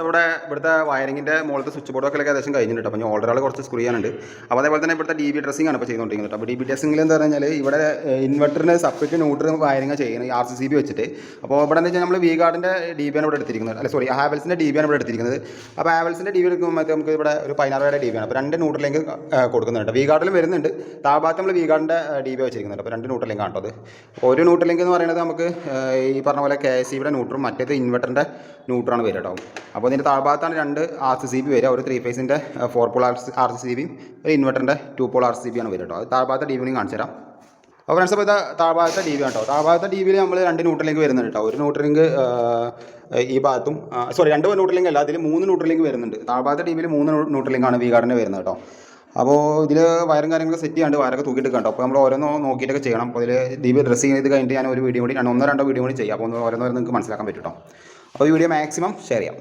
ഇവിടുത്തെ വയറിങ്ങിൻ്റെ മുകളിലത്തെ സ്വിച്ച് ബോർഡൊക്കെ ഏകദേശം കഴിഞ്ഞിട്ടുണ്ട്. അപ്പോൾ ഓർഡറുകൾ കുറച്ച് സ്ക്രൂ ചെയ്യാനുണ്ട്. അപ്പോൾ അതേപോലെ തന്നെ ഇവിടുത്തെ ഡി ബി ഡ്രസ്സിംഗ് ആണ് ഇപ്പോൾ ചെയ്തുകൊണ്ടിരിക്കുന്നത്. അപ്പോൾ ഡി ബി ഡ്രസ്സിംഗിൽ എന്താ പറഞ്ഞാൽ ഇവിടെ ഇൻവെർട്ടറിന് സെപ്പറേറ്റ് ന്യൂട്രൽ വയറിങ് ചെയ്യുന്നത് ആർ സി സി ബി വെച്ചിട്ട്. അപ്പോൾ ഇവിടെ എന്ന് വെച്ചാൽ നമ്മൾ വി ഗാർഡിൻ്റെ ഡി ബി ആണ് ഇവിടെ എടുത്തിരിക്കുന്നത്. അല്ല സോറി, ഹാവൽസിൻ്റെ ഡി ബി ആണ് ഇവിടെ എടുത്തിരിക്കുന്നത്. അപ്പോൾ ഹാവൽസിൻ്റെ ഡി ബി എടുക്കുമ്പോൾ നമുക്ക് ഇവിടെ ഒരു 16 ഡി ബി ആണ്. അപ്പോൾ 2 ന്യൂട്രൽ ലിങ്ക് കൊടുക്കുന്നുണ്ട്. വി ഗാർഡിലും വരുന്നുണ്ട്. താഴ്ഭാഗത്ത് നമ്മൾ വി ഗാർഡിൻ്റെ ഡി ബി വെച്ചിരിക്കുന്നുണ്ട്. അപ്പോൾ 2 ന്യൂട്രൽ ലിങ്ക് ആണ്. അത് ഒരു ന്യൂട്രൽ ലിങ്ക് എന്ന് പറയുന്നത് നമുക്ക് ഈ പറഞ്ഞ പോലെ KSE-യുടെ ന്യൂട്രും മറ്റേത് ഇൻവെർട്ടറിൻ്റെ ന്യൂട്രാണ് വരിക കേട്ടോ. അപ്പോൾ ഇതിൻ്റെ താഴ്ഭാഗത്താണ് 2 ആർ സി സി ബി വരിക. ഒരു 3 ഫേസിൻ്റെ 4 പോൾ ആർ സി സി ബിയും ഒരു ഇൻവെർട്ടറിൻ്റെ 2 പോൾ ആർ സി ബി ആണ് വരിക കേട്ടോ. അത് താഴ്ഭാഗത്തെ ഡി ബി കാണിച്ചു തരാം. അപ്പോൾ ഫ്രണ്ട്സ്, അപ്പോൾ ഇത് താഴ്ഭാഗത്തെ ഡി ബി കേട്ടോ. താഴ്ഭാഗത്തെ ഡി ബിയിൽ നമ്മൾ 2 ന്യൂട്രൽ ലിങ്ക് വരുന്നുണ്ട് കേട്ടോ. ഒരു ന്യൂട്രൽ ലിങ്ക് ഈ ഭാഗത്തും സോറി 2 ന്യൂട്രൽ ലിങ്ക് അല്ല, അതിൽ 3 ന്യൂട്രൽ ലിങ്ക് വരുന്നുണ്ട്. താഴ്ഭാഗത്തെ ഡി ബിയിൽ 3 ന്യൂട്രൽ ലിങ്കാണ് വി ഗാർഡിന് വരുന്നത് കേട്ടോ. അപ്പോൾ ഇതിൽ വയറും കാര്യങ്ങളൊക്കെ സെറ്റ് ചെയ്യാണ്ട് വയറൊക്കെ തൂക്കിയിട്ട് കണ്ടോ. അപ്പോൾ നമ്മൾ ഓരോന്നോ നോക്കിയിട്ടൊക്കെ ചെയ്യണം. അപ്പോൾ ഇതിൽ ഡി ബി ഡ്രസ്സിങ് ചെയ്ത് കഴിഞ്ഞിട്ട് ഞാൻ ഒരു വീഡിയോ കൂടി 1-2 വീഡിയോ കൂടി ചെയ്യാം. അപ്പോൾ ഓരോന്നോരോന്ന് നിങ്ങൾക്ക് മനസ്സിലാക്കാൻ പറ്റും കേട്ടോ. അപ്പോൾ ഈ വീഡിയോ മാക്സിമം ഷെയർ ചെയ്യാം.